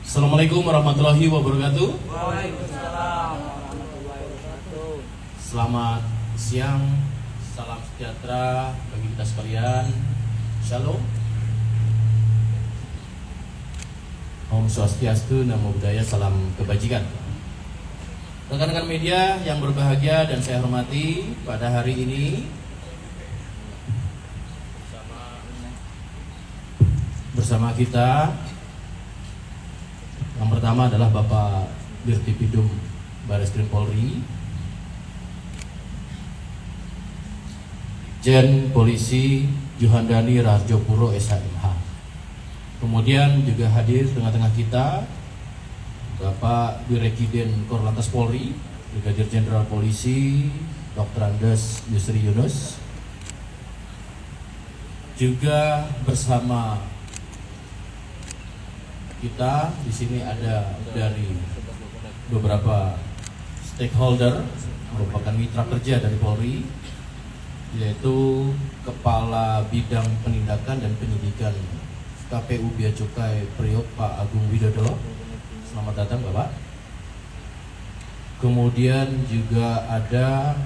Assalamualaikum warahmatullahi wabarakatuh. Waalaikumsalam warahmatullahi wabarakatuh. Selamat siang, salam sejahtera bagi kita sekalian. Shalom. Om Swastiastu, Namo Buddhaya, salam kebajikan. Rekan-rekan media yang berbahagia dan saya hormati, pada hari ini bersama kita yang pertama adalah Bapak Dirtipidum Bareskrim Polri, Jen Polisi Juhandani Rarjopuro SHMH. Kemudian juga hadir tengah-tengah kita Bapak Direkiden Korlantas Polri, Brigadir Jenderal Polisi Dr. Andes Yusri Yunus. Juga bersama kita di sini ada dari beberapa stakeholder merupakan mitra kerja dari Polri, yaitu Kepala Bidang Penindakan dan Penyidikan KPU Bea Cukai Priok Pak Agung Widodo. Selamat datang Bapak. Kemudian juga ada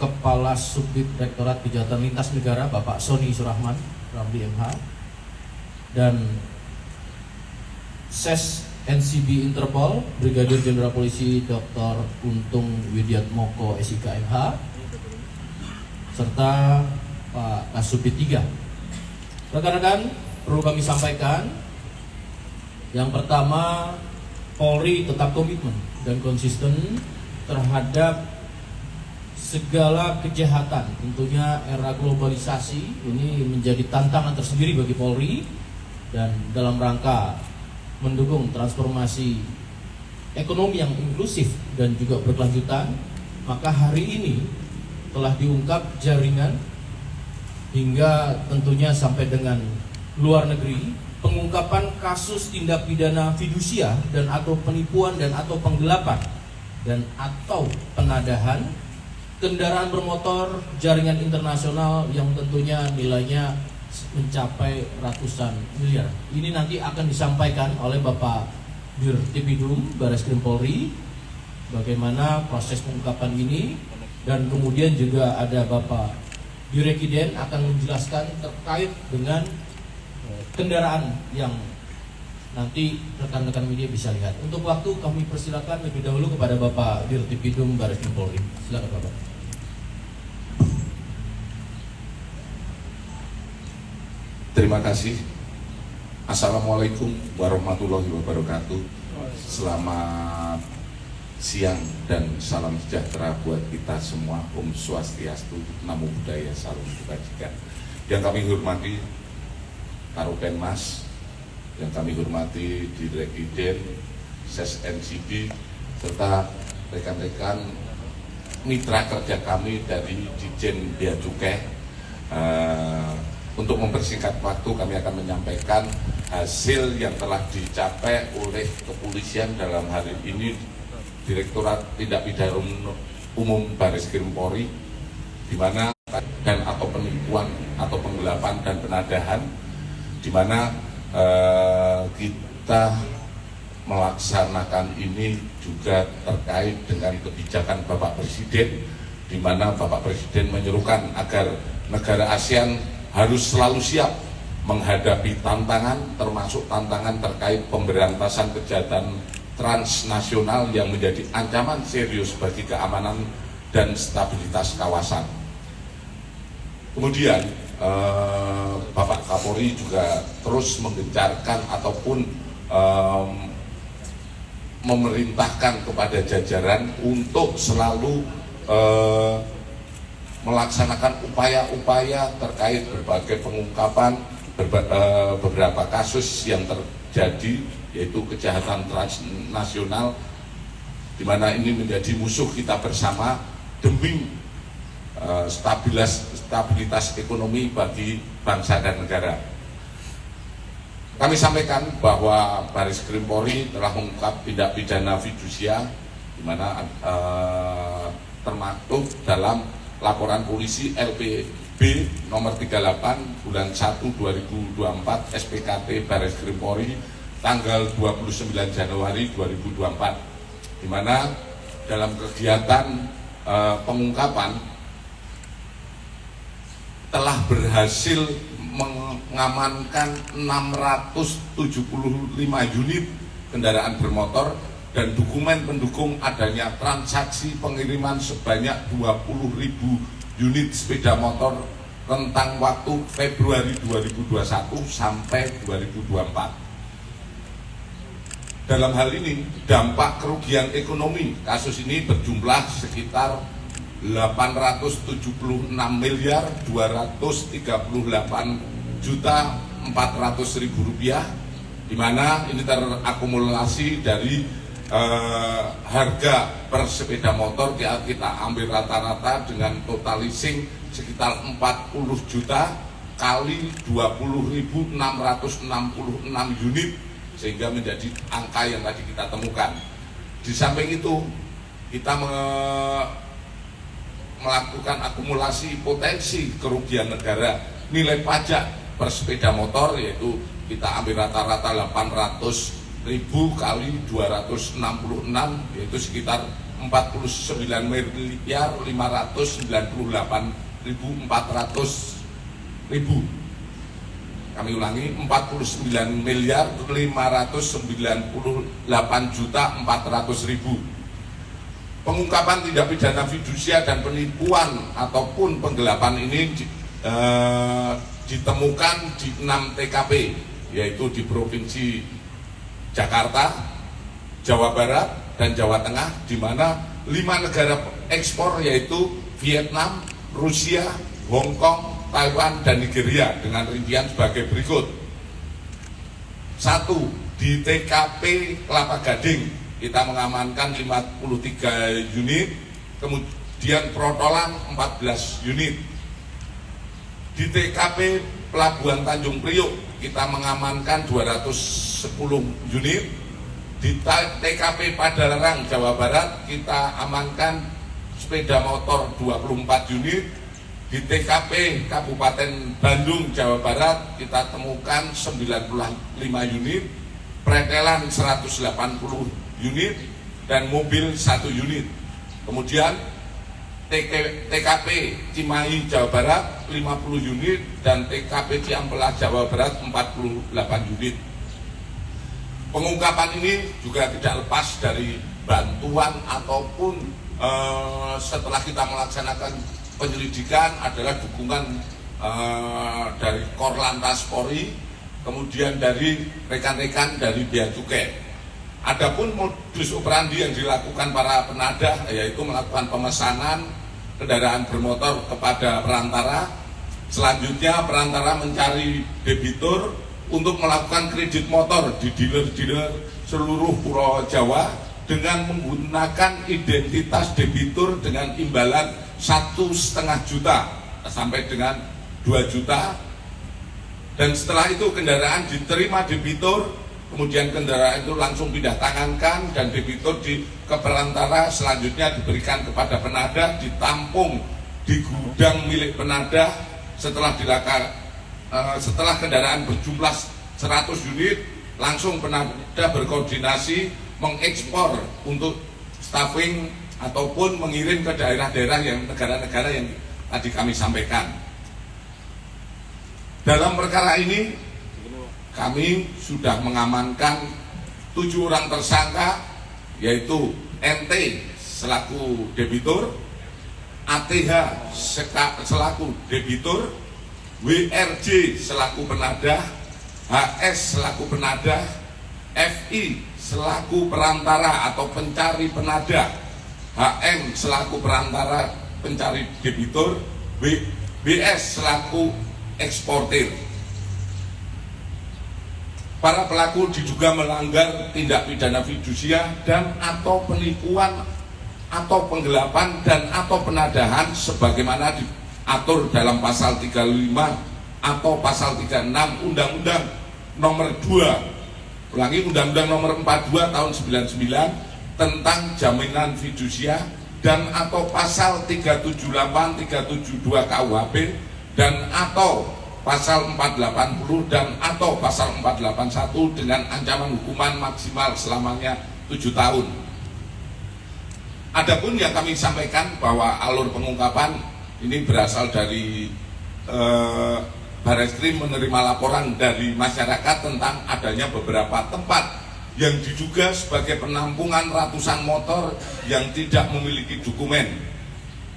Kepala Subdit Rektorat Kejahatan Lintas Negara Bapak Sony Surahman Ramli MH, dan SES NCB Interpol Brigadir Jenderal Polisi Dr. Untung Widiatmoko SIK MH, serta Pak Kasubdit 3. Rekan-rekan, perlu kami sampaikan, yang pertama, Polri tetap komitmen dan konsisten terhadap segala kejahatan. Tentunya era globalisasi ini menjadi tantangan tersendiri bagi Polri, dan dalam rangka mendukung transformasi ekonomi yang inklusif dan juga berkelanjutan, maka hari ini telah diungkap jaringan hingga tentunya sampai dengan luar negeri pengungkapan kasus tindak pidana fidusia dan atau penipuan dan atau penggelapan dan atau penadahan kendaraan bermotor jaringan internasional yang tentunya nilainya mencapai ratusan miliar. Ini nanti akan disampaikan oleh Bapak Dirtipidum Bareskrim Polri bagaimana proses pengungkapan ini, dan kemudian juga ada Bapak Direkiden akan menjelaskan terkait dengan kendaraan yang nanti rekan-rekan media bisa lihat. Untuk waktu kami persilakan lebih dahulu kepada Bapak Dirtipidum Bareskrim Polri. Silakan Bapak. Terima kasih. Assalamualaikum warahmatullahi wabarakatuh. Selamat siang dan salam sejahtera buat kita semua. Om Swastiastu, Namo Buddhaya, salam kebajikan. Yang kami hormati Karopenmas, yang kami hormati Direkiden SES NCB, serta rekan-rekan mitra kerja kami dari Dijen Bea Cukai. Untuk mempersingkat waktu, kami akan menyampaikan hasil yang telah dicapai oleh kepolisian dalam hari ini Direktorat Tindak Pidana Umum Bareskrim Polri, di mana dan atau penipuan atau penggelapan dan penadahan, di mana kita melaksanakan ini juga terkait dengan kebijakan Bapak Presiden, di mana Bapak Presiden menyerukan agar negara ASEAN harus selalu siap menghadapi tantangan, termasuk tantangan terkait pemberantasan kejahatan transnasional yang menjadi ancaman serius bagi keamanan dan stabilitas kawasan. Kemudian Bapak Kapolri juga terus menggencarkan ataupun memerintahkan kepada jajaran untuk selalu melaksanakan upaya-upaya terkait berbagai pengungkapan beberapa kasus yang terjadi, yaitu kejahatan transnasional, di mana ini menjadi musuh kita bersama demi stabilitas ekonomi bagi bangsa dan negara. Kami sampaikan bahwa Bareskrim Polri telah mengungkap tindak pidana fidusia, di mana termaktub dalam laporan polisi LPB B nomor 38 bulan 1 2024 SPKT Baris Krim Polri tanggal 29 Januari 2024, di mana dalam kegiatan pengungkapan telah berhasil mengamankan 675 unit kendaraan bermotor dan dokumen pendukung adanya transaksi pengiriman sebanyak 20.000 unit sepeda motor rentang waktu Februari 2021 sampai 2024. Dalam hal ini, dampak kerugian ekonomi kasus ini berjumlah sekitar 876 miliar 238 juta 400 ribu rupiah, di mana ini terakumulasi dari harga per sepeda motor kita ambil rata-rata dengan total leasing sekitar 40 juta kali 20.666 unit, sehingga menjadi angka yang tadi kita temukan. Di samping itu, kita melakukan akumulasi potensi kerugian negara nilai pajak per sepeda motor, yaitu kita ambil rata-rata 800.000 kali 266, yaitu sekitar 49.598.400.000. Kami ulangi, 49.598.400.000. Pengungkapan tindak pidana fidusia dan penipuan ataupun penggelapan ini ditemukan di 6 TKP, yaitu di Provinsi Jakarta, Jawa Barat, dan Jawa Tengah, di mana 5 negara ekspor yaitu Vietnam, Rusia, Hong Kong, Taiwan, dan Nigeria, dengan rincian sebagai berikut. 1. Di TKP Kelapa Gading kita mengamankan 53 unit, kemudian Protolan 14 unit. Di TKP Pelabuhan Tanjung Priok kita mengamankan 210 unit. Di TKP Padalarang, Jawa Barat kita amankan sepeda motor 24 unit. Di TKP Kabupaten Bandung, Jawa Barat kita temukan 95 unit, pretelan 180 unit, dan mobil 1 unit. Kemudian TKP Cimahi, Jawa Barat 50 unit, dan TKP Ciamplas, Jawa Barat 48 unit. Pengungkapan ini juga tidak lepas dari bantuan ataupun setelah kita melaksanakan penyelidikan adalah dukungan dari Korlantas Polri, kemudian dari rekan-rekan dari Bea Cukai. Adapun modus operandi yang dilakukan para penadah yaitu melakukan pemesanan kendaraan bermotor kepada perantara. Selanjutnya perantara mencari debitur untuk melakukan kredit motor di dealer-dealer seluruh Pulau Jawa dengan menggunakan identitas debitur dengan imbalan 1,5 juta sampai dengan 2 juta, dan setelah itu kendaraan diterima debitur, kemudian kendaraan itu langsung pindah tangankan dan debitur ke perantara, selanjutnya diberikan kepada penadah, ditampung di gudang milik penadah. Setelah kendaraan berjumlah 100 unit, langsung penadah berkoordinasi mengekspor untuk staffing ataupun mengirim ke daerah-daerah yang negara-negara yang tadi kami sampaikan. Dalam perkara ini kami sudah mengamankan 7 orang tersangka, yaitu NT selaku debitur, ATH selaku debitur, WRJ selaku penadah, HS selaku penadah, FI selaku perantara atau pencari penadah, HM selaku perantara pencari debitur, BS selaku eksportir. Para pelaku diduga melanggar tindak pidana fidusia dan atau penipuan atau penggelapan dan atau penadahan sebagaimana diatur dalam pasal 35 atau pasal 36 Undang-Undang nomor 2, Undang-Undang nomor 42 tahun 99 tentang jaminan fidusia, dan atau pasal 378, 372 KUHP dan atau pasal 480 dan atau pasal 481 dengan ancaman hukuman maksimal selamanya 7 tahun. Adapun yang kami sampaikan bahwa alur pengungkapan ini berasal dari Barreskrim menerima laporan dari masyarakat tentang adanya beberapa tempat yang diduga sebagai penampungan ratusan motor yang tidak memiliki dokumen,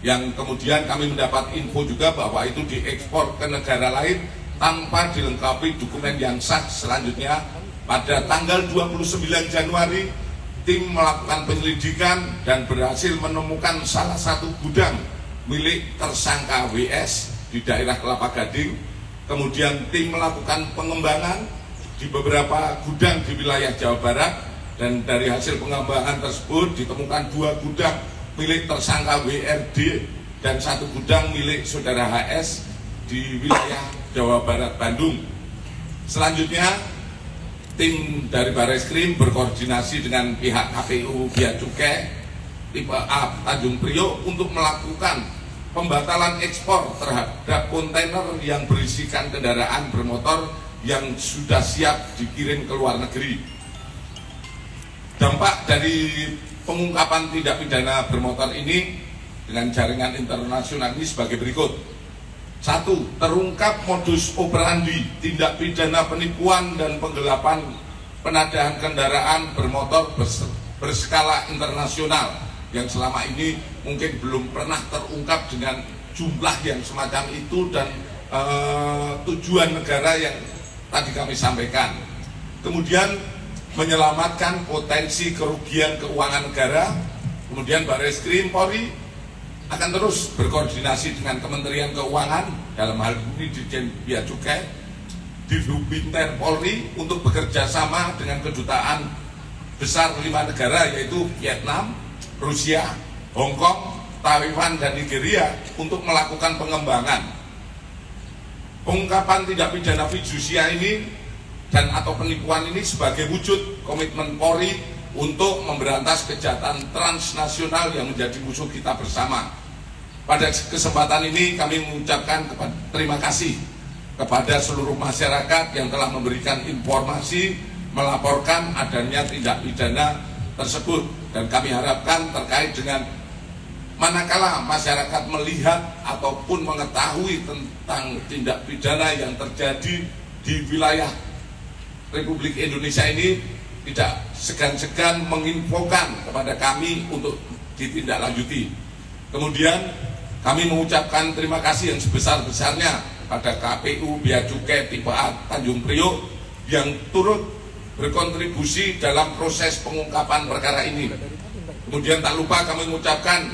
yang kemudian kami mendapat info juga bahwa itu diekspor ke negara lain tanpa dilengkapi dokumen yang sah. Selanjutnya pada tanggal 29 Januari tim melakukan penyelidikan dan berhasil menemukan salah satu gudang milik tersangka WS di daerah Kelapa Gading. Kemudian tim melakukan pengembangan di beberapa gudang di wilayah Jawa Barat, dan dari hasil pengembangan tersebut ditemukan 2 gudang milik tersangka WRD dan 1 gudang milik saudara HS di wilayah Jawa Barat, Bandung. Selanjutnya tim dari Barreskrim berkoordinasi dengan pihak KPU Bea Cukai tipe A Tanjung Priok untuk melakukan pembatalan ekspor terhadap kontainer yang berisikan kendaraan bermotor yang sudah siap dikirim ke luar negeri. Dampak dari pengungkapan tindak pidana bermotor ini dengan jaringan internasional ini sebagai berikut. 1. Terungkap modus operandi tindak pidana penipuan dan penggelapan penadahan kendaraan bermotor berskala internasional yang selama ini mungkin belum pernah terungkap dengan jumlah yang semacam itu dan tujuan negara yang tadi kami sampaikan. Kemudian menyelamatkan potensi kerugian keuangan negara. Kemudian Barreskrim Polri akan terus berkoordinasi dengan Kementerian Keuangan, dalam hal ini Dirjen Bea Cukai, Dirhubinter Polri, untuk bekerja sama dengan kedutaan besar 5 negara yaitu Vietnam, Rusia, Hong Kong, Taiwan, dan Nigeria untuk melakukan pengembangan. Pengungkapan tindak pidana fidusia ini dan atau penipuan ini sebagai wujud komitmen Polri untuk memberantas kejahatan transnasional yang menjadi musuh kita bersama. Pada kesempatan ini kami mengucapkan terima kasih kepada seluruh masyarakat yang telah memberikan informasi, melaporkan adanya tindak pidana tersebut, dan kami harapkan terkait dengan manakala masyarakat melihat ataupun mengetahui tentang tindak pidana yang terjadi di wilayah Republik Indonesia ini, tidak segan-segan menginfokan kepada kami untuk ditindaklanjuti. Kemudian kami mengucapkan terima kasih yang sebesar-besarnya pada KPU Bea Cukai tipe A Tanjung Priok yang turut berkontribusi dalam proses pengungkapan perkara ini. Kemudian tak lupa kami mengucapkan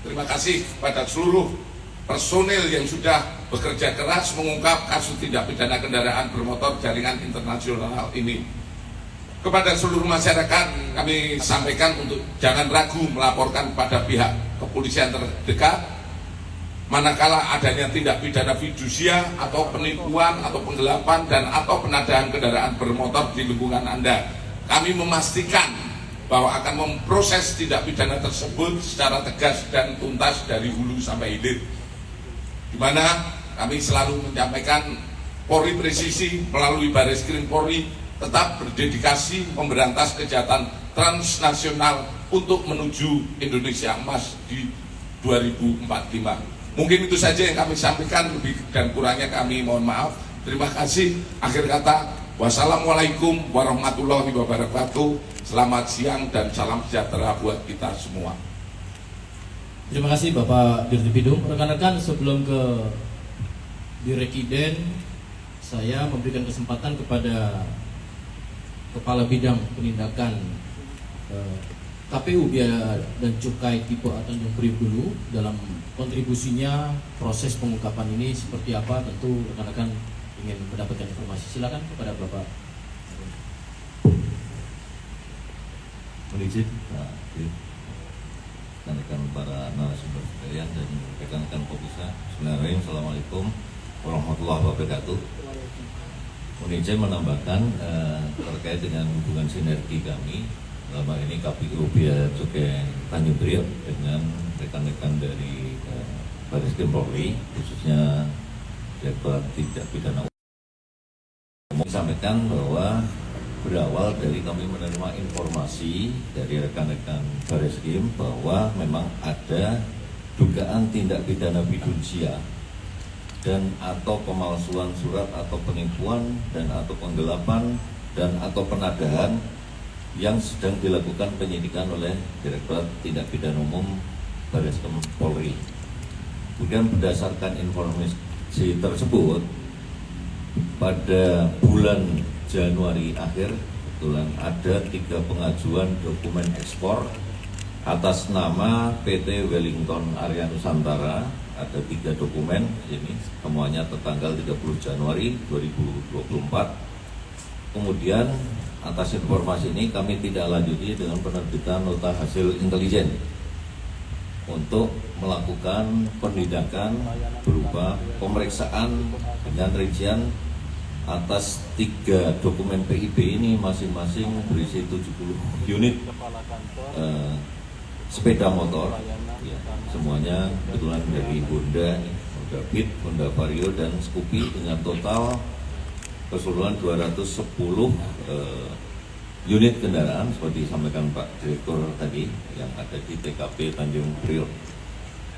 terima kasih kepada seluruh personil yang sudah bekerja keras mengungkap kasus tindak pidana kendaraan bermotor jaringan internasional ini. Kepada seluruh masyarakat kami sampaikan untuk jangan ragu melaporkan pada pihak kepolisian terdekat manakala adanya tindak pidana fidusia atau penipuan atau penggelapan dan atau penadahan kendaraan bermotor di lingkungan Anda. Kami memastikan bahwa akan memproses tindak pidana tersebut secara tegas dan tuntas dari hulu sampai hilir, di mana kami selalu menyampaikan Polri presisi melalui Barreskrim Polri tetap berdedikasi memberantas kejahatan transnasional untuk menuju Indonesia Emas di 2045. Mungkin itu saja yang kami sampaikan, lebih dan kurangnya kami mohon maaf. Terima kasih. Akhir kata, wassalamualaikum warahmatullahi wabarakatuh. Selamat siang dan salam sejahtera buat kita semua. Terima kasih Bapak Dirti Bidung. Rekan-rekan, sebelum ke Direkiden, saya memberikan kesempatan kepada Kepala Bidang Penindakan KPU Bea dan Cukai tipe A Tanjung Priok dulu dalam kontribusinya proses pengungkapan ini seperti apa. Tentu rekan-rekan ingin mendapatkan informasi. Silakan kepada Bapak. Mohon izin rekan-rekan para narasumber sekalian dan rekan-rekan Kopisa. Bismillahirrahmanirrahim. Assalamualaikum warahmatullahi wabarakatuh. Mohon izin menambahkan terkait dengan hubungan sinergi kami dalam hal ini KPU Bea Cukai Tanjung Priok dengan rekan-rekan dari Barreskrim Polri, khususnya Direktorat Tindak Pidana Umum sampaikan bahwa berawal dari kami menerima informasi dari rekan-rekan Bareskrim bahwa memang ada dugaan tindak pidana fidusia dan atau pemalsuan surat atau penipuan dan atau penggelapan dan atau penadahan yang sedang dilakukan penyidikan oleh Direktorat Tindak Pidana Umum Bareskrim Polri. Kemudian berdasarkan informasi tersebut, pada bulan Januari akhir kebetulan ada 3 pengajuan dokumen ekspor atas nama PT Wellington Area Nusantara. Ada 3 dokumen ini semuanya tertanggal 30 Januari 2024. Kemudian atas informasi ini kami tidak lanjuti dengan penerbitan nota hasil intelijen untuk melakukan penindakan berupa pemeriksaan dengan rincian atas 3 dokumen PIB ini masing-masing berisi 70 unit sepeda motor ya, semuanya kebetulan dari Honda, Honda Beat, Honda Vario dan Scoopy dengan total keseluruhan 210 unit kendaraan seperti disampaikan Pak Direktur tadi yang ada di TKP Tanjung Priok.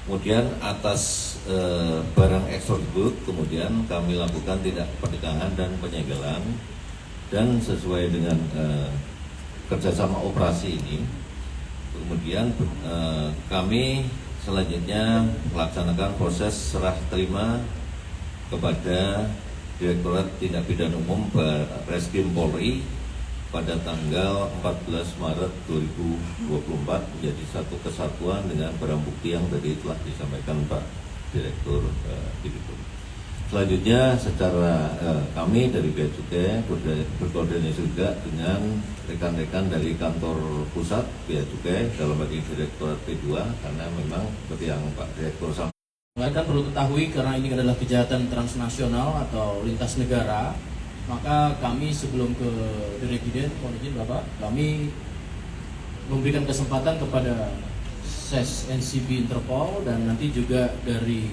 Kemudian atas barang ekspor tersebut kemudian kami lakukan tindak pencegahan dan penyegelan, dan sesuai dengan kerjasama operasi ini kemudian kami selanjutnya melaksanakan proses serah terima kepada Direktorat Tindak Pidana Umum Bareskrim Polri pada tanggal 14 Maret 2024 menjadi satu kesatuan dengan barang bukti yang tadi telah disampaikan Pak Direktur Bidikut. Selanjutnya secara kami dari Bea Cukai berkoordinasi juga dengan rekan-rekan dari kantor pusat Bea Cukai dalam bagi Direktorat P2 karena memang seperti yang Pak Direktur sampaikan perlu ketahui karena ini adalah kejahatan transnasional atau lintas negara. Maka kami sebelum ke Dirjen, mohon izin Bapak, kami memberikan kesempatan kepada SES NCB Interpol dan nanti juga dari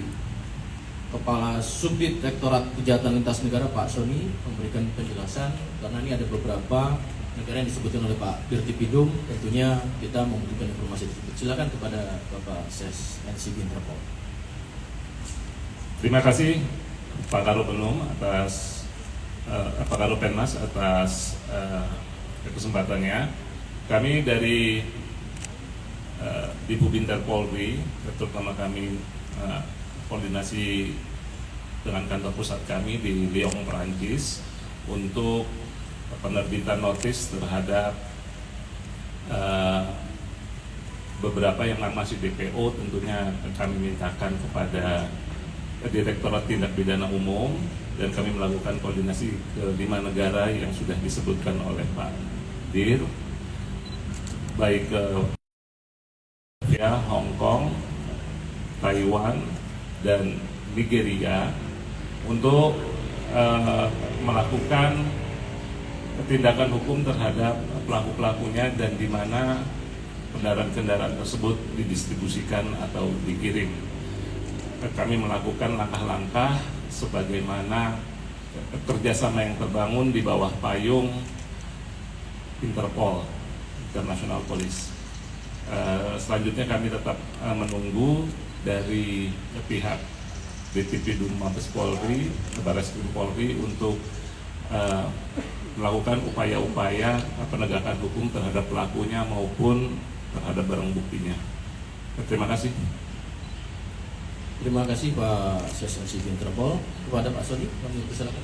Kepala Subdit Rektorat Kejahatan Lintas Negara Pak Sony memberikan penjelasan karena ini ada beberapa negara yang disebutkan oleh Pak Dirtipidum, tentunya kita membutuhkan informasi tersebut. Silakan kepada Bapak SES NCB Interpol. Terima kasih Pak Karopenum atas Pak Karopenmas atas kesempatannya. Kami dari Dipubinter Polri, terutama kami koordinasi dengan kantor pusat kami di Lyon, Perancis untuk penerbitan notis terhadap beberapa yang masih DPO. Tentunya kami mintakan kepada Direktorat Tindak Pidana Umum dan kami melakukan koordinasi ke 5 negara yang sudah disebutkan oleh Pak Dir, baik ke Hong Kong, Taiwan, dan Nigeria untuk melakukan tindakan hukum terhadap pelaku-pelakunya dan di mana kendaraan-kendaraan tersebut didistribusikan atau dikirim. Kami melakukan langkah-langkah sebagaimana kerjasama yang terbangun di bawah payung Interpol, International Police. Selanjutnya kami tetap menunggu dari pihak Ditipidum Mabes Polri, Bareskrim Polri untuk melakukan upaya-upaya penegakan hukum terhadap pelakunya maupun terhadap barang buktinya. Terima kasih. Terima kasih Pak SES NCB Interpol. Kepada Pak Sony, kami silakan.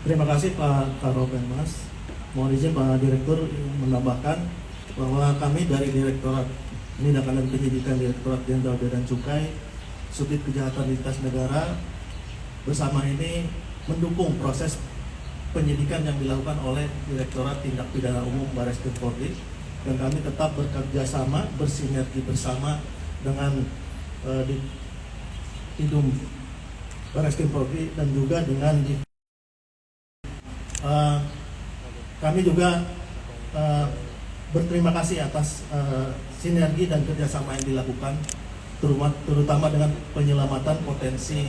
Terima kasih Pak Karopenmas. Mohon izin Pak Direktur menambahkan bahwa kami dari Direktorat Penindakan dan Penyidikan Direktorat Jenderal Bea dan Cukai Subdit Kejahatan Lintas Negara bersama ini mendukung proses penyidikan yang dilakukan oleh Direktorat Tindak Pidana Umum Bareskrim Polri, dan kami tetap bekerja sama, bersinergi bersama dengan di Idum Bareskrim Polri dan juga dengan kami juga berterima kasih atas sinergi dan kerjasama yang dilakukan terutama dengan penyelamatan potensi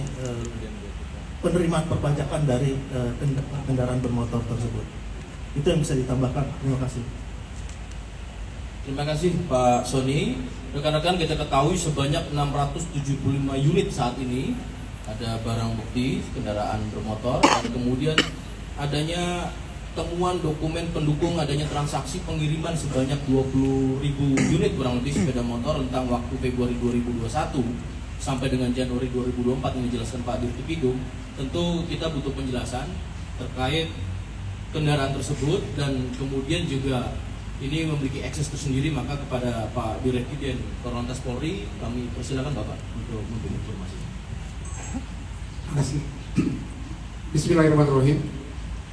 penerimaan perpajakan dari kendaraan bermotor tersebut. Itu yang bisa ditambahkan. Terima kasih. Terima kasih Pak Sony. Rekan-rekan, kita ketahui sebanyak 675 unit saat ini ada barang bukti kendaraan bermotor, dan kemudian adanya temuan dokumen pendukung adanya transaksi pengiriman sebanyak 20.000 unit kurang lebih sepeda motor tentang waktu Februari 2021 sampai dengan Januari 2024 yang dijelaskan Pak Dirtipidum. Tentu kita butuh penjelasan terkait kendaraan tersebut, dan kemudian juga ini memiliki akses tersendiri, maka kepada Pak Dirjen Korlantas Polri kami persilakan Bapak untuk memberi informasi. Terima kasih. Bismillahirrahmanirrahim.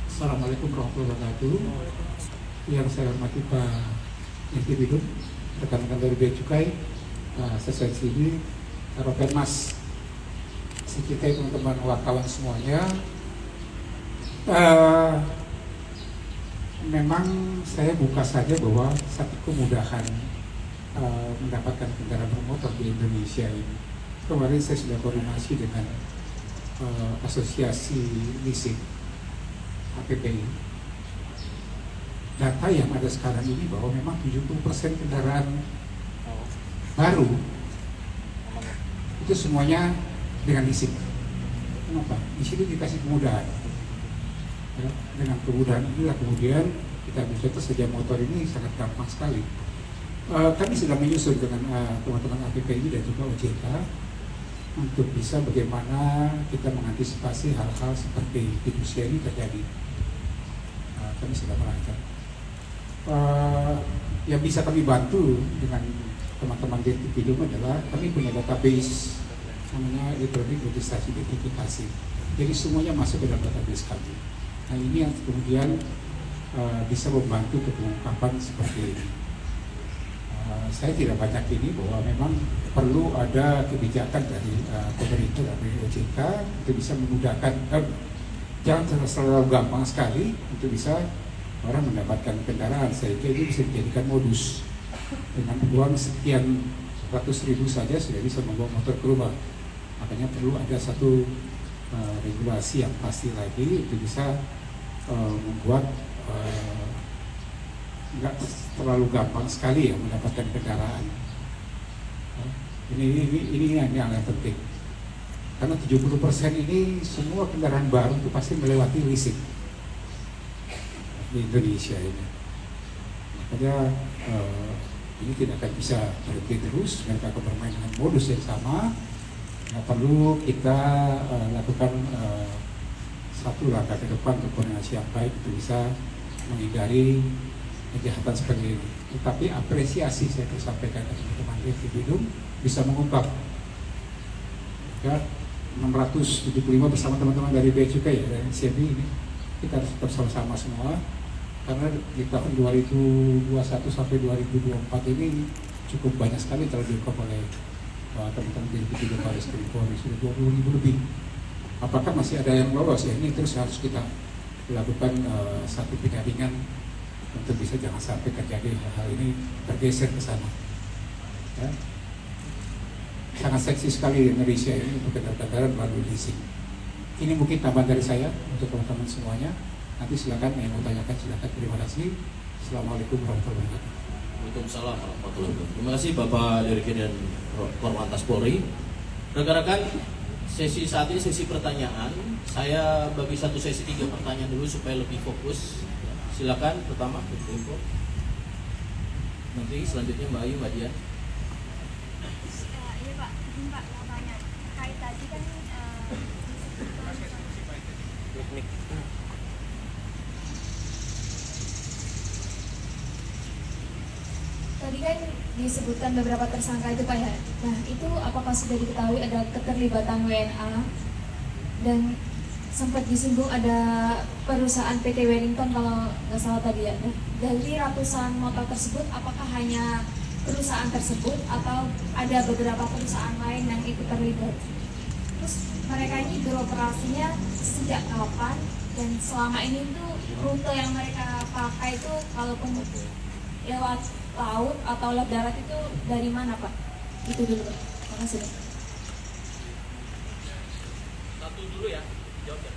Assalamualaikum warahmatullahi wabarakatuh. Yang saya hormati Pak Dirtipidum, rekan-rekan dari Bea Cukai, sesuai sini, Karopen Mas, Sikitai, teman-teman wartawan semuanya. Memang saya buka saja bahwa satu kemudahan mendapatkan kendaraan bermotor di Indonesia ini. Kemarin saya sudah koordinasi dengan asosiasi leasing APPI. Data yang ada sekarang ini bahwa memang 70% kendaraan baru itu semuanya dengan leasing. Kenapa? Di sini dikasih kemudahan. Ya, dengan kemudahan inilah kemudian kita bisa saja motor ini sangat gampang sekali. Kami sedang menyusun dengan teman-teman APPI dan juga OJK untuk bisa bagaimana kita mengantisipasi hal-hal seperti fidusia ini terjadi. Kami sedang merancang. Yang bisa kami bantu dengan teman-teman di Dirtipidum adalah kami punya database namanya elektronik registrasi identifikasi. Jadi semuanya masuk ke dalam database kami. Nah ini yang kemudian bisa membantu untuk pengungkapan seperti ini. Saya tidak banyak ini bahwa memang perlu ada kebijakan dari pemerintah, dari OJK untuk bisa memudahkan, jangan terlalu gampang sekali untuk bisa orang mendapatkan kendaraan, sehingga ini bisa dijadikan modus. Dengan uang sekian ratus ribu saja sudah bisa membawa motor ke rumah. Makanya perlu ada satu regulasi yang pasti lagi untuk bisa membuat nggak terlalu gampang sekali ya mendapatkan kendaraan. Ini yang penting. Karena 70% ini semua kendaraan baru itu pasti melewati leasing di Indonesia ini. Makanya ini tidak akan bisa berhenti terus. Mereka akan bermain dengan modus yang sama. Nah, perlu kita lakukan satu langkah ke depan untuk koordinasi yang baik untuk bisa menghindari kejahatan seperti ini. Tetapi apresiasi saya sampaikan ke teman-teman Dirtipidum bisa mengungkap ya 675 bersama teman-teman dari Bea Cukai ya, dari CB ini kita harus bersama-sama semua, karena di tahun 2021 sampai 2024 ini cukup banyak sekali telah diungkap oleh teman-teman Dirtipidum Baris Krim Polri, sudah 20.000 lebih. Apakah masih ada yang lolos ya? Ini terus harus kita lakukan satu penyaringan untuk bisa jangan sampai terjadi hal-hal ini bergeser ke sana. Ya. Sangat seksi sekali di Indonesia ini untuk kendaraan melalui leasing. Ini mungkin tambahan dari saya untuk teman-teman semuanya. Nanti silakan yang mau tanyakan silakan. Terima kasih. Assalamualaikum warahmatullahi wabarakatuh. Waalaikumsalam warahmatullahi wabarakatuh. Terima kasih Bapak Dirjen Korlantas Polri. Rekan-rekan, sesi saat ini sesi pertanyaan. Saya bagi satu sesi 3 pertanyaan dulu supaya lebih fokus. Silakan pertama info. Nanti selanjutnya Mbak Ayu, Mbak Dian. Iya Pak, izin Pak mau tanya. Kait tadi kan tadi kan disebutkan beberapa tersangka itu Pak ya. Nah itu apakah sudah diketahui ada keterlibatan WNA, dan sempat disinggung ada perusahaan PT Wellington kalau nggak salah tadi ya. Nah, dari ratusan motor tersebut apakah hanya perusahaan tersebut atau ada beberapa perusahaan lain yang ikut terlibat? Terus mereka ini beroperasinya sejak kapan, dan selama ini tuh rute yang mereka pakai itu kalaupun lewat laut atau lewat darat itu dari mana Pak? Itu dulu Pak. kasih. Satu dulu ya, jawab ya.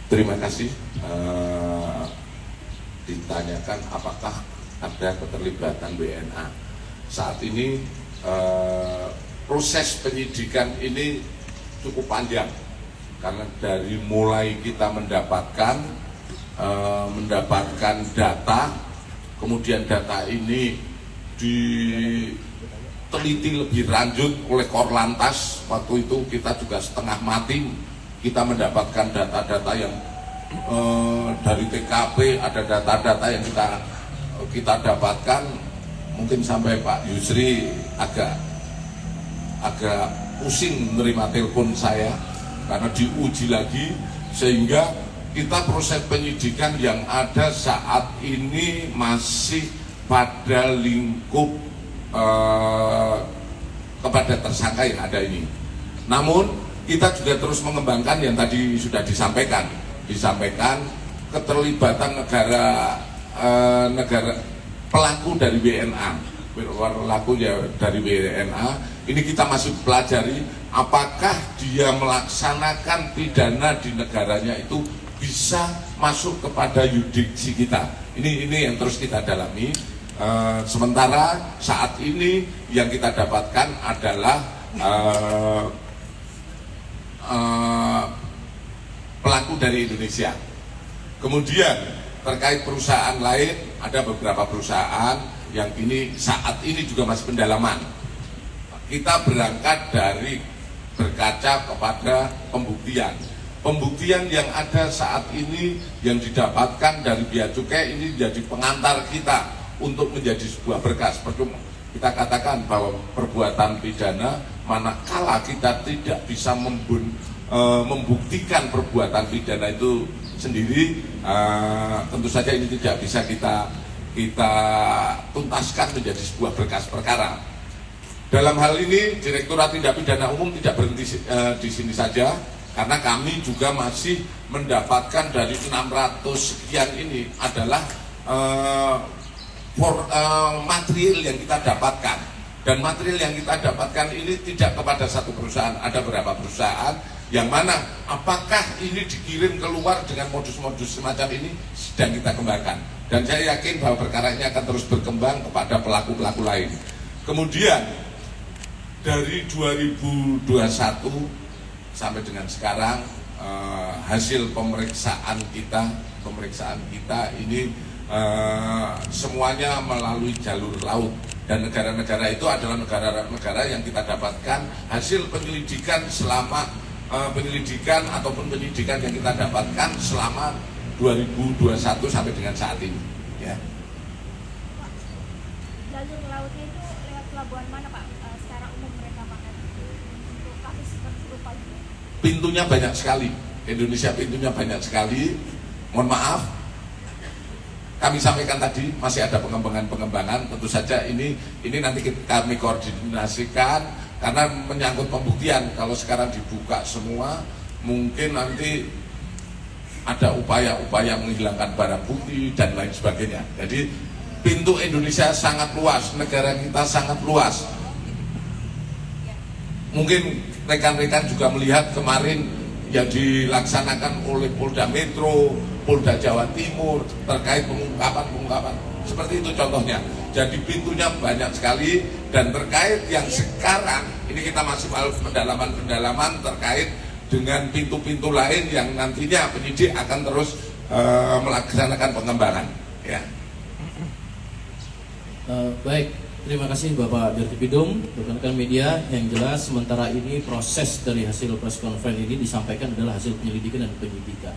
Terima kasih. Ditanyakan apakah ada keterlibatan WNA. Saat ini proses penyidikan ini cukup panjang karena dari mulai kita mendapatkan data, kemudian data ini diteliti lebih lanjut oleh Korlantas. Waktu itu kita juga setengah mati, kita mendapatkan data-data yang dari TKP, ada data-data yang kita dapatkan, mungkin sampai Pak Yusri agak pusing menerima telepon saya karena diuji lagi, sehingga kita proses penyidikan yang ada saat ini masih pada lingkup kepada tersangka yang ada ini. Namun kita juga terus mengembangkan yang tadi sudah disampaikan keterlibatan negara pelaku dari WNA, ini kita masih pelajari apakah dia melaksanakan pidana di negaranya itu bisa masuk kepada yurisdiksi kita. Ini yang terus kita dalami. Sementara saat ini yang kita dapatkan adalah pelaku dari Indonesia. Kemudian terkait perusahaan lain, ada beberapa perusahaan yang ini saat ini juga masih pendalaman. Kita berangkat dari berkaca kepada pembuktian yang ada saat ini yang didapatkan dari Bea Cukai ini jadi pengantar kita untuk menjadi sebuah berkas. Kita katakan bahwa perbuatan pidana manakala kita tidak bisa membuktikan perbuatan pidana itu sendiri, tentu saja ini tidak bisa kita tuntaskan menjadi sebuah berkas perkara. Dalam hal ini Direktorat Tindak Pidana Umum tidak berhenti di sini saja, karena kami juga masih mendapatkan dari 600 sekian ini adalah material yang kita dapatkan, dan material yang kita dapatkan ini tidak kepada satu perusahaan, ada beberapa perusahaan yang mana apakah ini dikirim keluar dengan modus-modus semacam ini sedang kita kembangkan, dan saya yakin bahwa perkara ini akan terus berkembang kepada pelaku-pelaku lain. Kemudian dari 2021 sampai dengan sekarang hasil pemeriksaan kita ini semuanya melalui jalur laut, dan negara-negara itu adalah negara-negara yang kita dapatkan hasil penyelidikan ataupun penyidikan yang kita dapatkan selama 2021 sampai dengan saat ini. Ya. Jalur lautnya itu lewat pelabuhan mana Pak? Secara umum mereka pakai untuk kasus serupa itu? Pintunya banyak sekali. Indonesia pintunya banyak sekali. Mohon maaf, kami sampaikan tadi masih ada pengembangan. Tentu saja ini nanti kami koordinasikan karena menyangkut pembuktian. Kalau sekarang dibuka semua, mungkin nanti ada upaya-upaya menghilangkan barang bukti dan lain sebagainya. Jadi pintu Indonesia sangat luas, negara kita sangat luas. Mungkin rekan-rekan juga melihat kemarin yang dilaksanakan oleh Polda Metro, Polda Jawa Timur terkait pengungkapan seperti itu contohnya. Jadi pintunya banyak sekali, dan terkait yang sekarang ini kita masih pendalaman terkait dengan pintu-pintu lain yang nantinya penyidik akan terus melaksanakan pengembangan. Ya. Baik, terima kasih Bapak Dirtipidum, rekan-rekan media. Yang jelas sementara ini proses dari hasil press conference ini disampaikan adalah hasil penyelidikan dan penyidikan.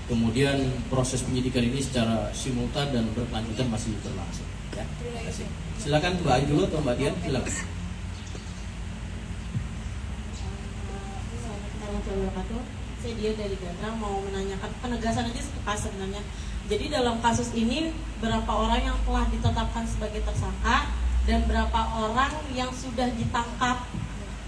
Kemudian proses penyidikan ini secara simultan dan berkelanjutan masih berlangsung. Ya, terima kasih. Silakan Mbak Ayu dulu atau Mbak Dian, silakan. Saya Dian dari Gandra, mau menanyakan penegasan aja sebenarnya. Jadi dalam kasus ini berapa orang yang telah ditetapkan sebagai tersangka dan berapa orang yang sudah ditangkap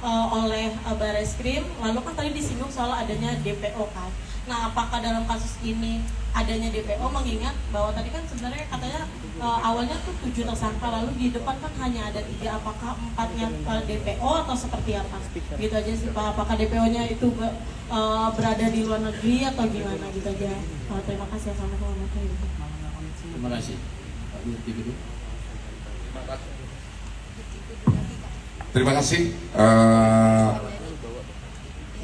oleh Barreskrim. Lalu kan tadi disinggung soal adanya DPO kan. Nah, apakah dalam kasus ini adanya DPO, mengingat bahwa tadi kan sebenarnya katanya awalnya tuh 7 tersangka, lalu di depan kan hanya ada 3, apakah 4-nya DPO atau seperti apa? Gitu aja sih Pak, apakah DPO-nya itu berada di luar negeri atau gimana, gitu aja. Terima kasih. Assalamualaikum warahmatullahi wabarakatuh. Terima kasih. Pak Dirti dulu. Terima kasih.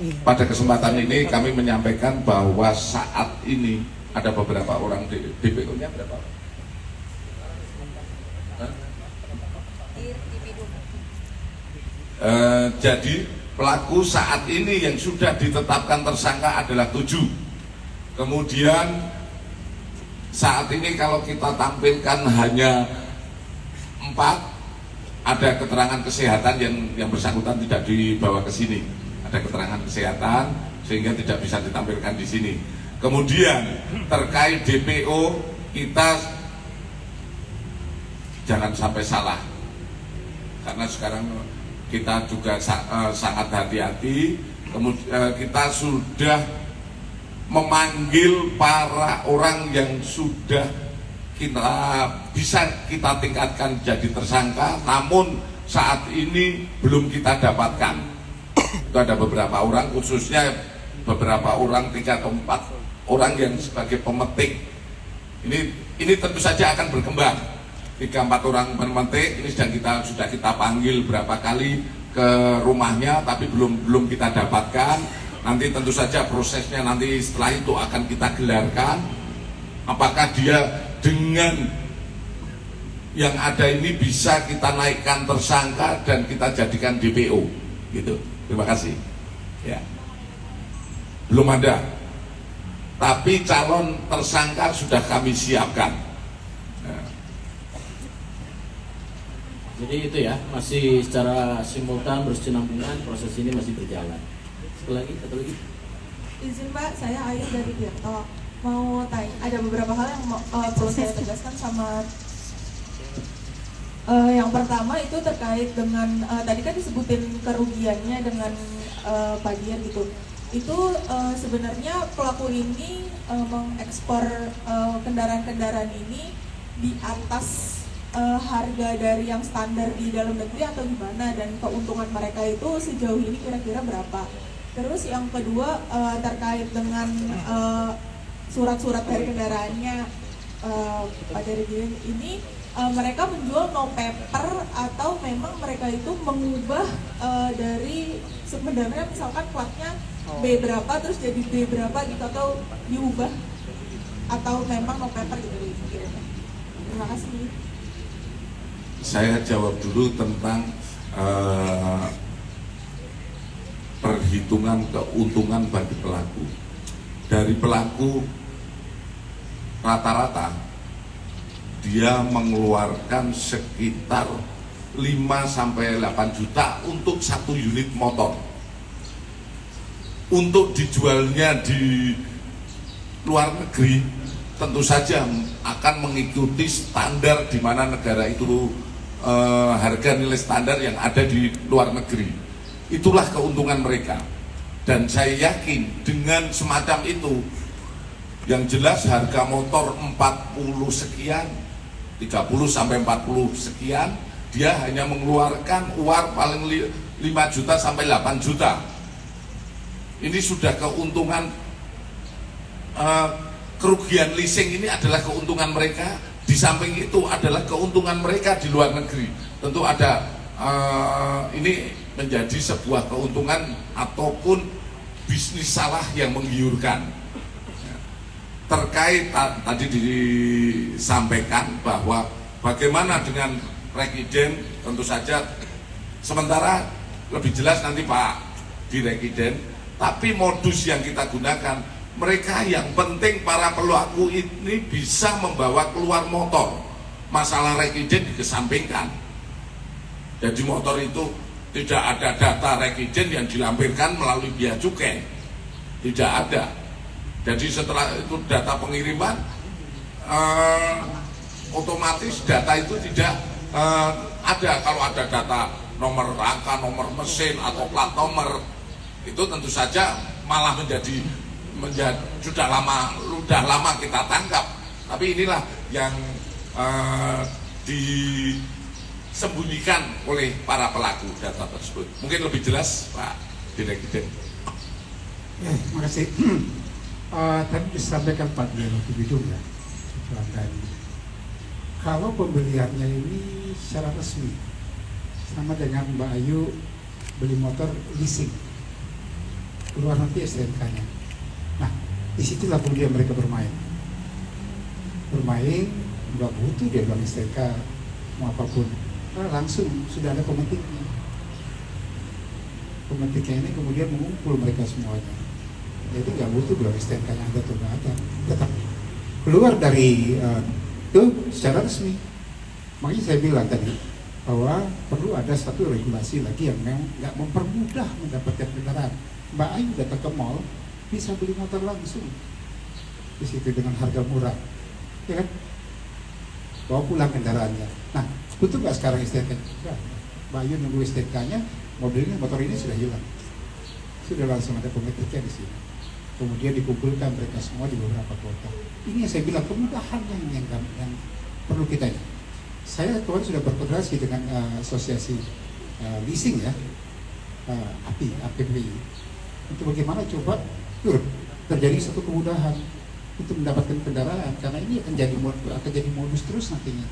Pada kesempatan ini kami menyampaikan bahwa saat ini ada beberapa orang DPO-nya berapa? Jadi pelaku saat ini yang sudah ditetapkan tersangka adalah 7. Kemudian saat ini kalau kita tampilkan hanya 4, ada keterangan kesehatan yang bersangkutan tidak dibawa ke sini. Ada keterangan kesehatan sehingga tidak bisa ditampilkan di sini. Kemudian terkait DPO, kita jangan sampai salah, karena sekarang kita juga sangat hati-hati. Kemudian kita sudah memanggil para orang yang sudah bisa kita tingkatkan jadi tersangka, namun saat ini belum kita dapatkan. Itu ada beberapa orang, khususnya beberapa orang, 3 atau 4 orang yang sebagai pemetik. Ini tentu saja akan berkembang. 3-4 orang pemetik ini sudah kita panggil berapa kali ke rumahnya, tapi belum kita dapatkan. Nanti tentu saja prosesnya nanti setelah itu akan kita gelarkan. Apakah dia dengan yang ada ini bisa kita naikkan tersangka dan kita jadikan DPO, gitu. Terima kasih. Ya. Belum ada. Tapi calon tersangka sudah kami siapkan. Nah. Jadi itu ya, masih secara simultan berkesinambungan, proses ini masih berjalan. Satu lagi. Izin Mbak, saya Ayu dari Tirto. Mau tanya, ada beberapa hal yang perlu saya tegaskan sama yang pertama itu terkait dengan tadi kan disebutin kerugiannya dengan Pak Dian gitu. Itu sebenarnya pelaku ini mengekspor kendaraan-kendaraan ini di atas harga dari yang standar di dalam negeri atau gimana, dan keuntungan mereka itu sejauh ini kira-kira berapa. Terus yang kedua terkait dengan surat-surat dari kendaraannya Pak Dian ini, mereka menjual no paper atau memang mereka itu mengubah dari sebenarnya misalkan platnya B berapa terus jadi B berapa gitu, atau diubah, atau memang no paper gitu. Terima kasih. Saya jawab dulu tentang perhitungan keuntungan bagi pelaku. Dari pelaku rata-rata dia mengeluarkan sekitar 5-8 juta untuk 1 unit motor. Untuk dijualnya di luar negeri tentu saja akan mengikuti standar di mana negara itu harga nilai standar yang ada di luar negeri. Itulah keuntungan mereka. Dan saya yakin dengan semacam itu, yang jelas harga motor 40 sekian, 30 sampai 40 sekian, dia hanya mengeluarkan uang paling 5 juta sampai 8 juta. Ini sudah keuntungan. Kerugian leasing ini adalah keuntungan mereka. Di samping itu adalah keuntungan mereka di luar negeri. Tentu ada ini menjadi sebuah keuntungan ataupun bisnis salah yang menggiurkan. Terkait tadi disampaikan bahwa bagaimana dengan Rekiden, tentu saja sementara lebih jelas nanti Pak di Rekiden, tapi modus yang kita gunakan, mereka yang penting para pelaku ini bisa membawa keluar motor. Masalah Rekiden dikesampingkan. Jadi motor itu tidak ada data Rekiden yang dilampirkan melalui bea cukai, tidak ada. Jadi setelah itu data pengiriman otomatis data itu tidak ada. Kalau ada data nomor rangka, nomor mesin atau plat nomor, itu tentu saja malah menjadi sudah lama kita tangkap. Tapi inilah yang disembunyikan oleh para pelaku data tersebut. Mungkin lebih jelas Pak Direktur. Ya, terima kasih. Tadi disampaikan Pak Direktur Bidung ya, kalau pembeliannya ini secara resmi, sama dengan Mbak Ayu beli motor leasing, keluar nanti STNK-nya. Nah, disitulah kemudian mereka bermain, nggak butuh dia bilang STNK mau apapun, langsung sudah ada pemetiknya. Pemetiknya ini kemudian mengumpul mereka semuanya. Jadi nggak butuh bilang STNK-nya ada atau nggak ada, tetap keluar dari itu secara resmi. Makanya saya bilang tadi bahwa perlu ada satu regulasi lagi yang memang nggak mempermudah mendapatkan kendaraan. Mbak Ayu datang ke mall bisa beli motor langsung di situ dengan harga murah, ya kan? Bawa pulang kendaraannya. Nah, butuh nggak sekarang STNK? Nah, Mbak Ayu nunggu STNK-nya, mobilnya, motor ini sudah hilang, sudah langsung ada pemetiknya di sini. Kemudian dikumpulkan mereka semua di beberapa kota. Ini yang saya bilang kemudahan yang perlu kita ini. Saya kemarin sudah berkoordinasi dengan asosiasi leasing ya, APPI, untuk bagaimana coba terjadi satu kemudahan untuk mendapatkan kendaraan, karena ini akan jadi modus terus nantinya.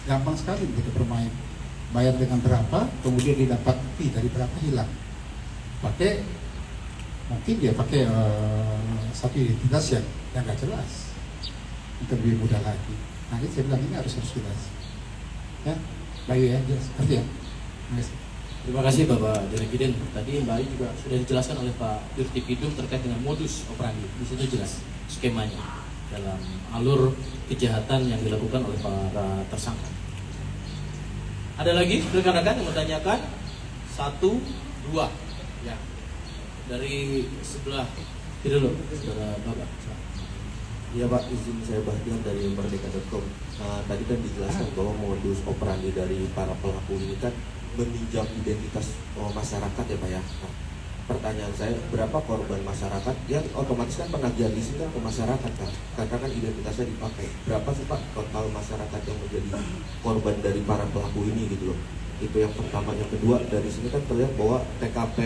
Gampang sekali begitu bermain, bayar dengan berapa, kemudian didapat fee dari berapa hilang. Mungkin dia pakai satu identitas yang nggak jelas, untuk lebih mudah lagi. Nah, ini saya bilang ini harus jelas. Ya, Bayu ya, jelas, ngerti ya. Terima kasih Bapak Direktur. Tadi Mbak Ayu juga sudah dijelaskan oleh Pak Dirti Bidung terkait dengan modus operandi. Di situ jelas skemanya dalam alur kejahatan yang dilakukan oleh para tersangka. Ada lagi rekan-rekan yang bertanyakan? 1, 2, ya. Dari sebelah kiri dulu, saudara Bapak. Ya Pak, izin saya Bahtiar dari Merdeka.com. Tadi kan dijelaskan bahwa modus operandi dari para pelaku ini kan meminjam identitas masyarakat ya Pak ya. Nah, pertanyaan saya, berapa korban masyarakat yang otomatis kan penagihan leasing kan ke masyarakat kan, katakan identitasnya dipakai. Berapa sih Pak total masyarakat yang menjadi korban dari para pelaku ini gitu loh? Itu yang pertama. Yang kedua, dari sini kan terlihat bahwa TKP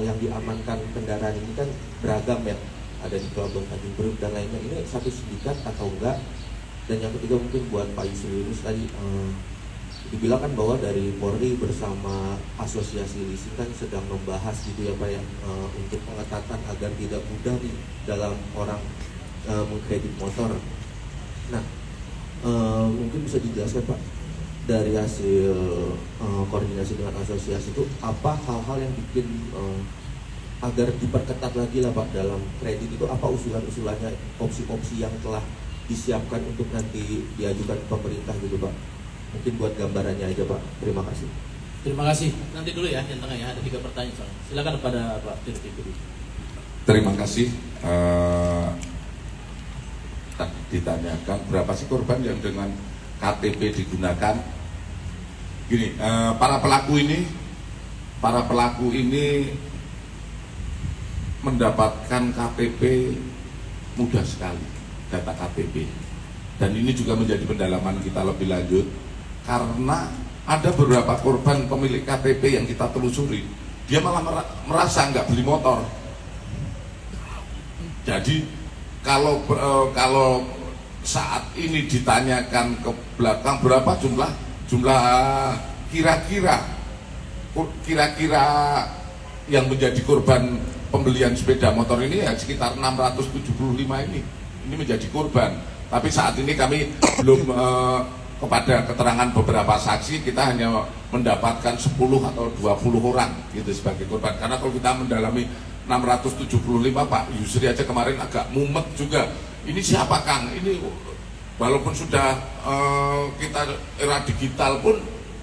yang diamankan kendaraan ini kan beragam ya, ada di Pelabuhan Tanjung Priok dan lainnya. Ini satu sindikat atau enggak? Dan yang ketiga mungkin buat Pak Yusrius tadi, dibilang kan bahwa dari Polri bersama asosiasi leasing kan sedang membahas gitu ya Pak ya, untuk pengetatan agar tidak mudah nih dalam orang mengkredit motor. Nah, mungkin bisa dijelaskan Pak, dari hasil koordinasi dengan asosiasi itu apa hal-hal yang bikin agar diperketat lagi lah Pak dalam kredit itu, apa usulan-usulannya, opsi-opsi yang telah disiapkan untuk nanti diajukan pemerintah gitu Pak. Mungkin buat gambarannya aja Pak. Terima kasih. Terima kasih. Nanti dulu ya yang tengah ya, ada 3 pertanyaan soalnya. Silakan kepada Pak Dirti. Terima kasih. Ditanyakan berapa sih korban yang dengan KTP digunakan. Gini, para pelaku ini mendapatkan KTP mudah sekali, data KTP. Dan ini juga menjadi pendalaman kita lebih lanjut, karena ada beberapa korban pemilik KTP yang kita telusuri, dia malah merasa nggak beli motor. Jadi kalau saat ini ditanyakan ke belakang berapa jumlah kira-kira yang menjadi korban pembelian sepeda motor ini ya sekitar 675 ini menjadi korban. Tapi saat ini kami belum kepada keterangan beberapa saksi, kita hanya mendapatkan 10 atau 20 orang gitu sebagai korban. Karena kalau kita mendalami 675 Pak Yusri aja kemarin agak mumet juga. Ini siapa Kang? Ini walaupun sudah kita era digital pun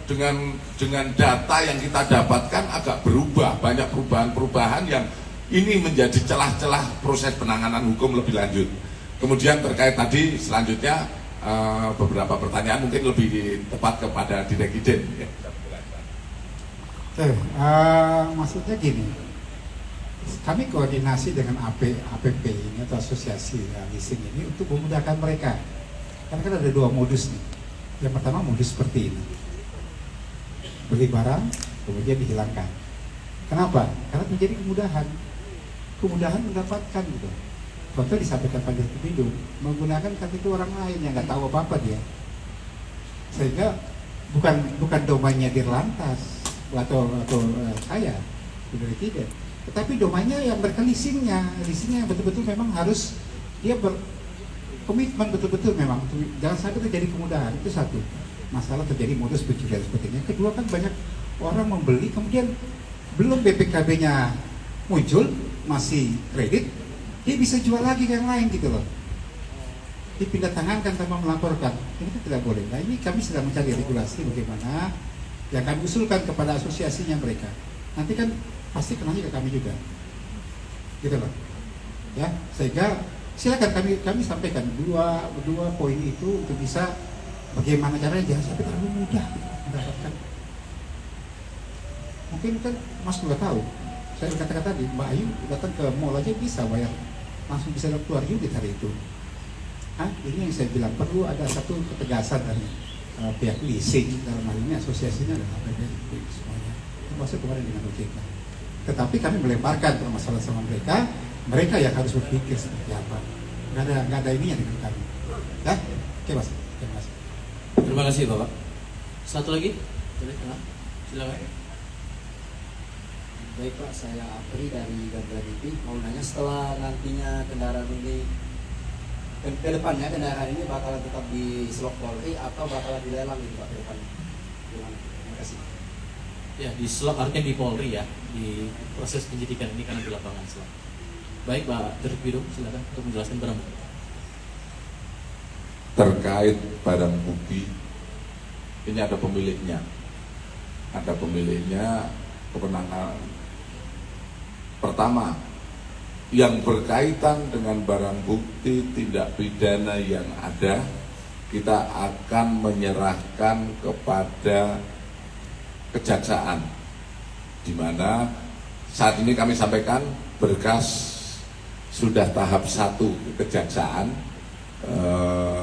dengan data yang kita dapatkan agak berubah, banyak perubahan-perubahan yang ini menjadi celah-celah proses penanganan hukum lebih lanjut. Kemudian terkait tadi selanjutnya beberapa pertanyaan mungkin lebih tepat kepada Direkiden. Ya. Maksudnya gini, kami koordinasi dengan APP ini atau asosiasi leasing ini untuk memudahkan mereka. Karena kan ada dua modus nih. Yang pertama modus seperti ini, beli barang kemudian dihilangkan. Kenapa? Karena menjadi kemudahan mendapatkan gitu. Contoh disampaikan Pak Dirkrimdum, menggunakan KTP orang lain yang nggak tahu apa-apa dia, sehingga bukan domainnya Dirlantas atau saya dari tidak, tetapi domainnya yang leasingnya yang betul-betul memang harus dia berkomitmen betul-betul memang jangan sampai terjadi kemudahan. Itu satu masalah, terjadi modus pencurian seperti ini. Kedua, kan banyak orang membeli kemudian belum BPKB-nya muncul, masih kredit, dia bisa jual lagi ke yang lain gitu loh, dipindah tangankan tanpa melaporkan. Ini tidak boleh. Nah, ini kami sedang mencari regulasi bagaimana yang kami usulkan kepada asosiasinya mereka. Nanti kan pasti kenanya ke kami juga, gitu loh. Ya, sehingga silakan kami sampaikan dua poin itu untuk bisa bagaimana caranya jangan sampai terlalu mudah mendapatkan. Mungkin kan Mas juga tahu, saya katakan tadi Mbak Ayu datang ke mall aja bisa bayar, langsung bisa keluar unit hari itu. Ini yang saya bilang perlu ada satu ketegasan dari pihak leasing, dalam hal ini asosiasinya adalah APP semuanya. Itu maksud kemarin dengan OJK. Tetapi kami melemparkan permasalahan sama mereka yang harus berpikir seperti apa. Nggak ada ininya dengan kami. Ya, oke Mas. Terima kasih. Terima kasih Bapak. Satu lagi, silakan. Baik Pak, saya Apri dari Gabra TV. Mau nanya, setelah nantinya kendaraan ini ke depannya kendaraan ini bakalan tetap di slot Polri atau bakalan dilelang gitu Pak ke depannya? Gimana? Terima kasih. Ya, di slot artinya di Polri ya, di proses penyidikan ini karena di lapangan slot. Baik Pak Dirkrimdum, silakan untuk menjelaskan barang bukti. Terkait barang bukti, ini ada pemiliknya. Ada pemiliknya, kewenangan pertama yang berkaitan dengan barang bukti tindak pidana yang ada, kita akan menyerahkan kepada kejaksaan, di mana saat ini kami sampaikan berkas sudah tahap 1 kejaksaan,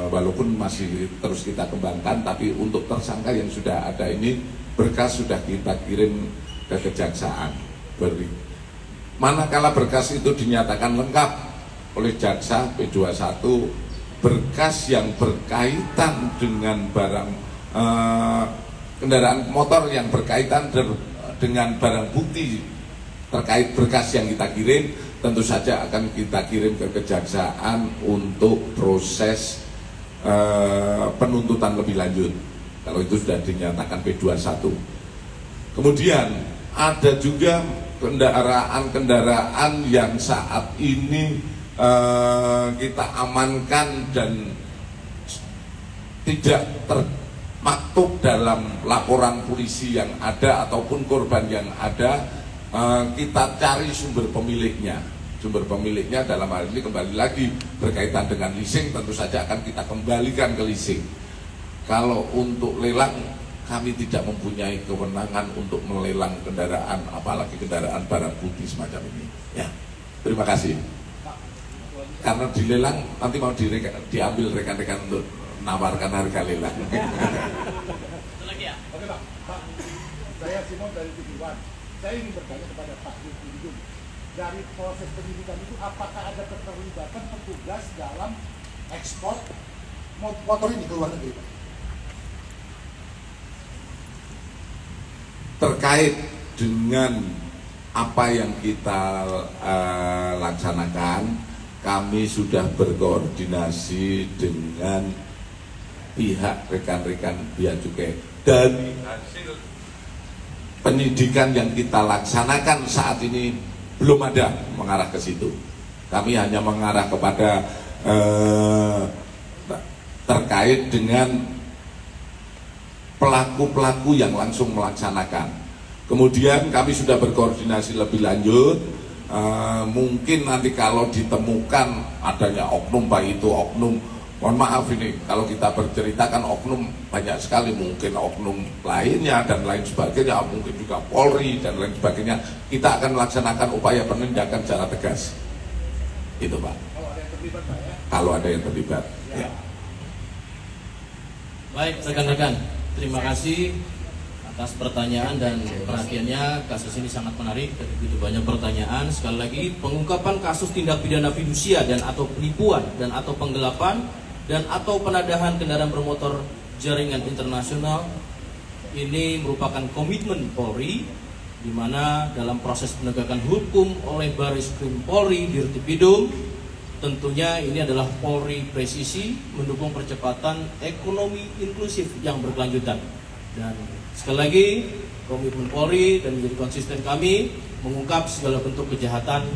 walaupun masih terus kita kembangkan, tapi untuk tersangka yang sudah ada ini berkas sudah kita kirim ke kejaksaan. Manakala berkas itu dinyatakan lengkap oleh jaksa P21, berkas yang berkaitan dengan barang kendaraan motor yang berkaitan dengan barang bukti terkait berkas yang kita kirim, tentu saja akan kita kirim ke kejaksaan untuk proses penuntutan lebih lanjut kalau itu sudah dinyatakan P21. Kemudian ada juga kendaraan yang saat ini kita amankan dan tidak termaktub dalam laporan polisi yang ada ataupun korban yang ada. Kita cari sumber pemiliknya. Sumber pemiliknya dalam hal ini kembali lagi berkaitan dengan leasing, tentu saja akan kita kembalikan ke leasing. Kalau untuk lelang, kami tidak mempunyai kewenangan untuk melelang kendaraan, apalagi kendaraan barang bukti semacam ini. Ya, terima kasih. Karena dilelang nanti mau diambil rekan-rekan untuk nawarkan harga lelang. Lagi ya? Oke Pak. Saya Simon dari TV1. Saya ingin bertanya kepada Pak Dirkrimdum, dari proses penyidikan itu apakah ada keterlibatan petugas dalam ekspor motor ini ke luar negeri, Pak? Terkait dengan apa yang kita laksanakan, kami sudah berkoordinasi dengan pihak rekan-rekan bea cukai. Dari hasil penyidikan yang kita laksanakan saat ini belum ada mengarah ke situ. Kami hanya mengarah kepada terkait dengan pelaku-pelaku yang langsung melaksanakan. Kemudian kami sudah berkoordinasi lebih lanjut. Mungkin nanti kalau ditemukan adanya oknum, baik itu oknum Mohon maaf ini, kalau kita bercerita kan oknum banyak sekali, mungkin oknum lainnya dan lain sebagainya, mungkin juga Polri dan lain sebagainya. Kita akan melaksanakan upaya penindakan secara tegas. Itu Pak. Kalau ada yang terlibat, ya. Baik rekan-rekan, terima kasih atas pertanyaan dan perhatiannya. Kasus ini sangat menarik, begitu banyak pertanyaan. Sekali lagi, pengungkapan kasus tindak pidana fidusia dan atau penipuan dan atau penggelapan dan atau penadahan kendaraan bermotor jaringan internasional ini merupakan komitmen Polri, di mana dalam proses penegakan hukum oleh Bareskrim Polri Dirtipidum, tentunya ini adalah Polri presisi mendukung percepatan ekonomi inklusif yang berkelanjutan. Dan sekali lagi, komitmen Polri dan menjadi konsisten kami mengungkap segala bentuk kejahatan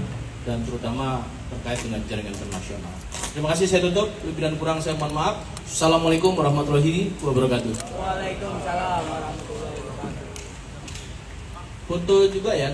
dan terutama terkait dengan jaringan internasional. Terima kasih, saya tutup. Lebih dan kurang saya mohon maaf. Assalamualaikum warahmatullahi wabarakatuh. Waalaikumsalam warahmatullahi wabarakatuh. Foto juga ya.